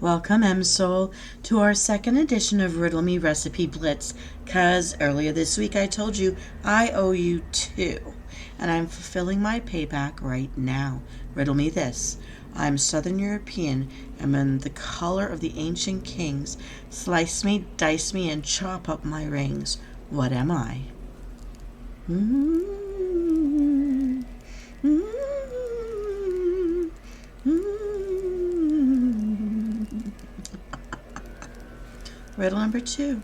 Welcome, Msoul, to our second edition of Riddle Me Recipe Blitz, because earlier this week I told you I owe you two, and I'm fulfilling my payback right now. Riddle me this. I'm Southern European, I'm in the color of the ancient kings. Slice me, dice me, and chop up my rings. What am I? Riddle number 2.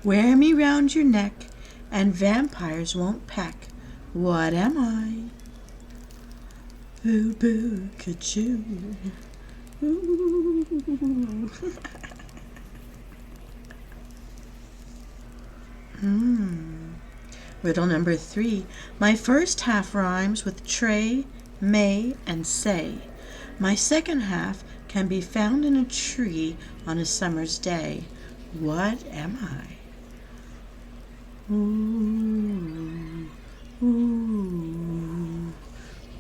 Wear me round your neck, and vampires won't peck. What am I? Boo boo ka-choo. Riddle number 3. My first half rhymes with tray, may, and say. My second half can be found in a tree on a summer's day. What am I? Ooh, ooh,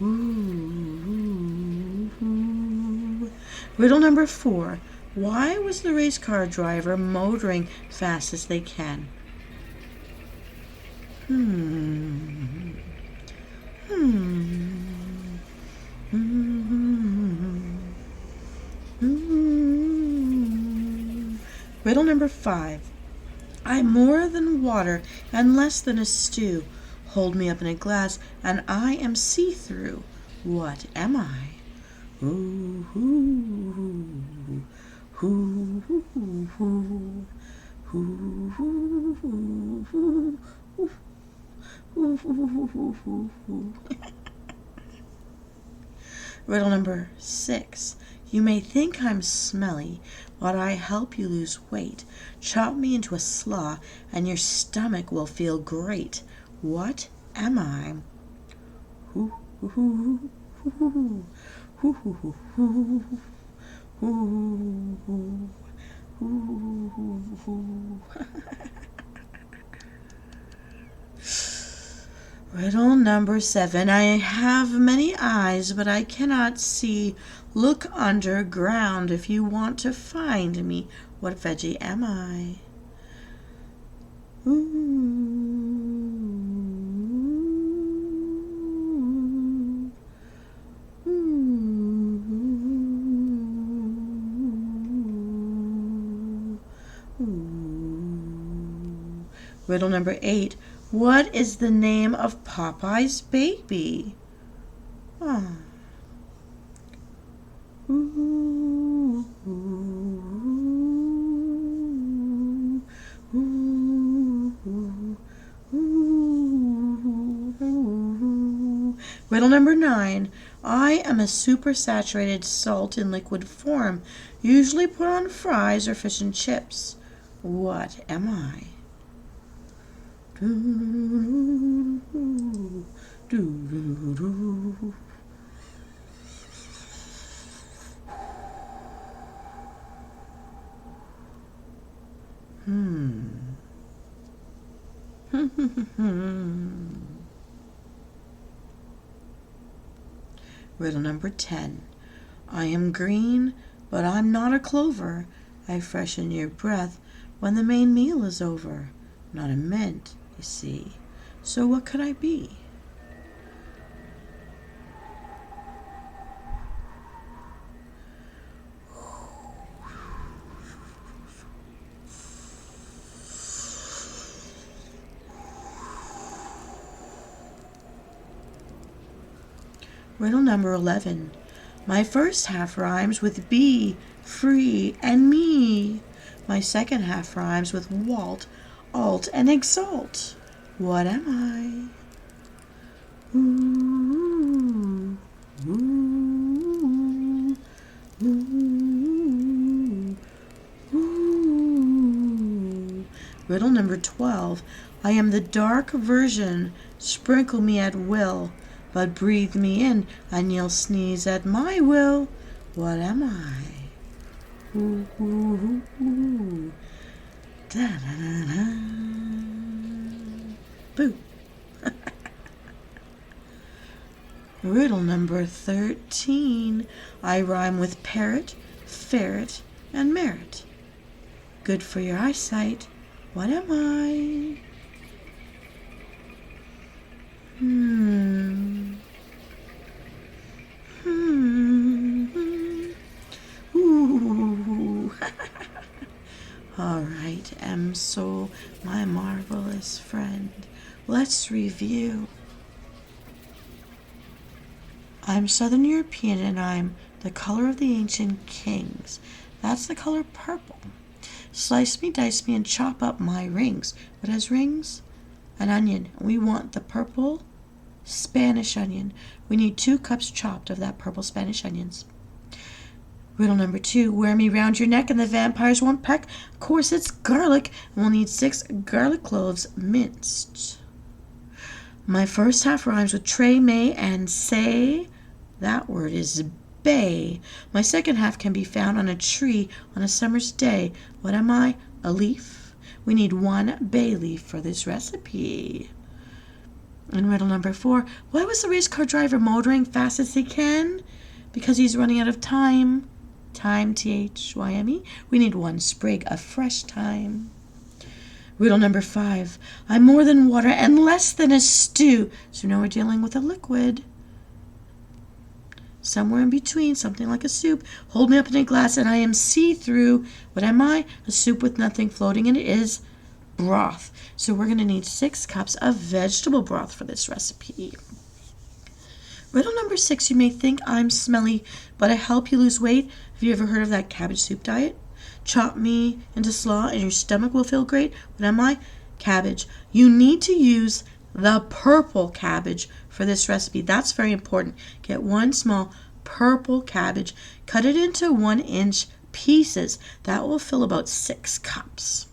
ooh, ooh. Riddle number 4. Why was the race car driver motoring fast as they can? Riddle number 5. I'm more than water and less than a stew. Hold me up in a glass and I am see-through. What am I? Ooh, ooh, ooh, ooh, ooh, ooh. Riddle number 6. You may think I'm smelly, but I help you lose weight. Chop me into a slaw, and your stomach will feel great. What am I? Riddle number 7. I have many eyes, but I cannot see. Look underground if you want to find me. What veggie am I? Riddle number 8. What is the name of Popeye's baby? Riddle number 9. I am a supersaturated salt in liquid form, usually put on fries or fish and chips. What am I? Riddle number 10. I am green, but I'm not a clover. I freshen your breath when the main meal is over. Not a mint, you see. So what could I be? Riddle number 11. My first half rhymes with be, free, and me. My second half rhymes with Walt, alt, and exalt. What am I? Ooh, ooh, ooh, ooh. Riddle number 12. I am the dark version. Sprinkle me at will, but breathe me in, and you'll sneeze at my will. What am I? Ooh, ooh, ooh. Da, da, da, da. Boo. Riddle number 13. I rhyme with parrot, ferret, and merit. Good for your eyesight. What am I? Ooh. All right, Msoul, my marvelous friend. Let's review. I'm Southern European and I'm the color of the ancient kings. That's the color purple. Slice me, dice me, and chop up my rings. What has rings? An onion. We want the purple Spanish onion. We need 2 cups chopped of that purple Spanish onions. Riddle number 2. Wear me round your neck and the vampires won't peck. Of course it's garlic, and we'll need 6 garlic cloves minced. My first half rhymes with tray, may, and say. That word is bay. My second half can be found on a tree on a summer's day. What am I? A leaf? We need 1 bay leaf for this recipe. And riddle number 4. Why was the race car driver motoring fast as he can? Because he's running out of time. Time, T-H-Y-M-E. We need 1 sprig of fresh thyme. Riddle number 5. I'm more than water and less than a stew. So now we're dealing with a liquid. Somewhere in between, something like a soup. Hold me up in a glass and I am see-through. What am I? A soup with nothing floating in it is broth. So we're going to need 6 cups of vegetable broth for this recipe. Riddle number 6. You may think I'm smelly, but I help you lose weight. Have you ever heard of that cabbage soup diet? Chop me into slaw and your stomach will feel great. What am I? Cabbage. You need to use the purple cabbage for this recipe. That's very important. Get 1 small purple cabbage. Cut it into 1-inch pieces. That will fill about 6 cups.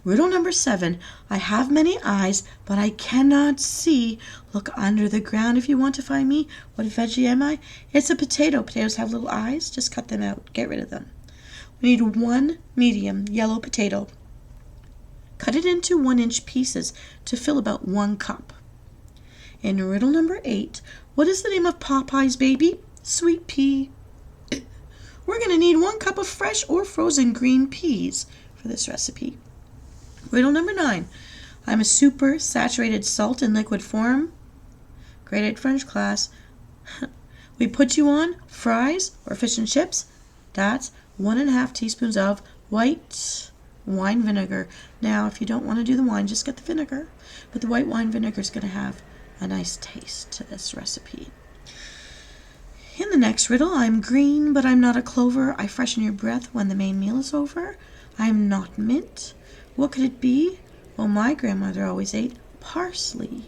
Riddle number 7. I have many eyes, but I cannot see. Look under the ground if you want to find me. What veggie am I? It's a potato. Potatoes have little eyes. Just cut them out. Get rid of them. We need 1 medium yellow potato. Cut it into 1-inch pieces to fill about 1 cup. In riddle number 8, what is the name of Popeye's baby? Sweet pea. We're going to need 1 cup of fresh or frozen green peas for this recipe. Riddle number 9, I'm a super saturated salt in liquid form. Grade 8 French class. We put you on fries or fish and chips. That's 1½ teaspoons of white wine vinegar. Now, if you don't want to do the wine, just get the vinegar. But the white wine vinegar is going to have a nice taste to this recipe. In the next riddle, I'm green, but I'm not a clover. I freshen your breath when the main meal is over. I'm not mint. What could it be? Well, my grandmother always ate parsley.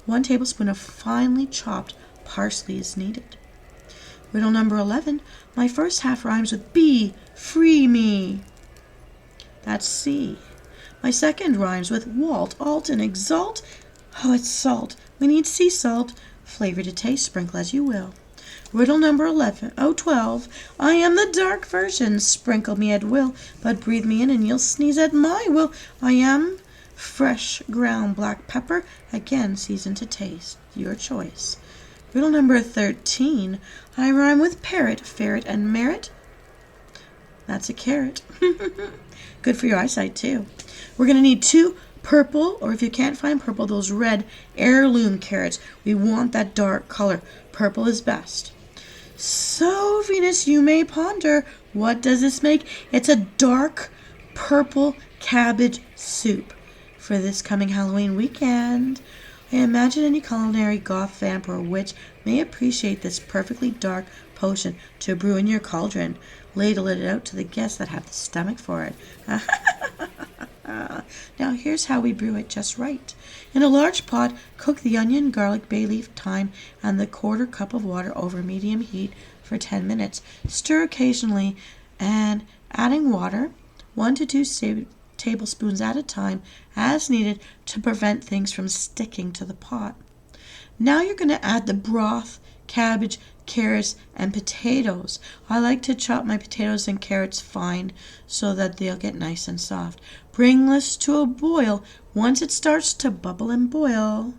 1 tablespoon of finely chopped parsley is needed. Riddle number 11. My first half rhymes with be, free me. That's C. My second rhymes with walt, alt, and exalt. Oh, it's salt. We need sea salt. Flavor to taste, sprinkle as you will. Riddle number 12. I am the dark version. Sprinkle me at will, but breathe me in and you'll sneeze at my will. I am fresh ground black pepper, again seasoned to taste. Your choice. Riddle number 13. I rhyme with parrot, ferret, and merit. That's a carrot. Good for your eyesight, too. We're going to need 2 purple, or if you can't find purple, those red heirloom carrots. We want that dark color. Purple is best. So, Venus, you may ponder, what does this make? It's a dark purple cabbage soup for this coming Halloween weekend. I imagine any culinary goth, vamp, or witch may appreciate this perfectly dark potion to brew in your cauldron. Ladle it out to the guests that have the stomach for it. Now here's how we brew it just right. In a large pot, cook the onion, garlic, bay leaf, thyme, and the 1/4 cup of water over medium heat for 10 minutes. Stir occasionally and adding water, 1 to 2 tablespoons at a time as needed to prevent things from sticking to the pot. Now you're going to add the broth, cabbage, carrots, and potatoes. I like to chop my potatoes and carrots fine so that they'll get nice and soft. Bring this to a boil. Once it starts to bubble and boil,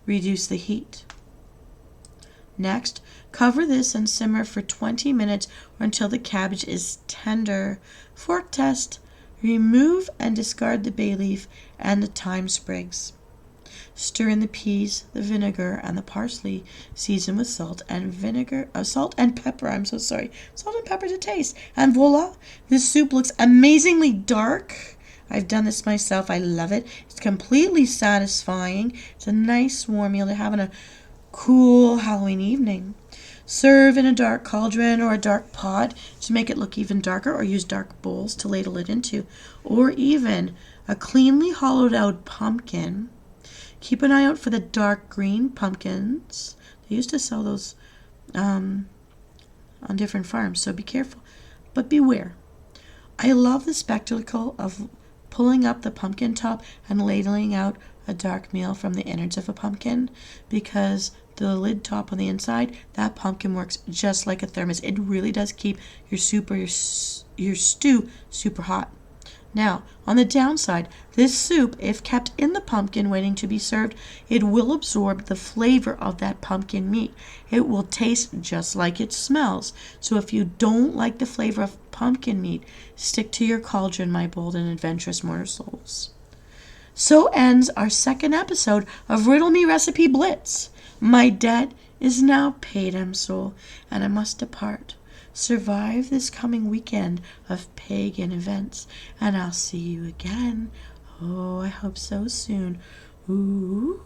reduce the heat. Next, cover this and simmer for 20 minutes or until the cabbage is tender. Fork test. Remove and discard the bay leaf and the thyme sprigs. Stir in the peas, the vinegar, and the parsley. Season with salt and pepper. Salt and pepper to taste. And voila! This soup looks amazingly dark. I've done this myself. I love it. It's completely satisfying. It's a nice warm meal to have on a cool Halloween evening. Serve in a dark cauldron or a dark pot to make it look even darker, or use dark bowls to ladle it into, or even a cleanly hollowed out pumpkin. Keep an eye out for the dark green pumpkins. They used to sell those on different farms, so be careful. But beware. I love the spectacle of pulling up the pumpkin top and ladling out a dark meal from the innards of a pumpkin, because the lid top on the inside, that pumpkin works just like a thermos. It really does keep your soup or your stew super hot. Now, on the downside, this soup, if kept in the pumpkin waiting to be served, it will absorb the flavor of that pumpkin meat. It will taste just like it smells. So if you don't like the flavor of pumpkin meat, stick to your cauldron, my bold and adventurous mortal souls. So ends our second episode of Riddle Me Recipe Blitz. My debt is now paid, Msoul, and I must depart. Survive this coming weekend of pagan events, and I'll see you again. Oh, I hope so soon. Ooh.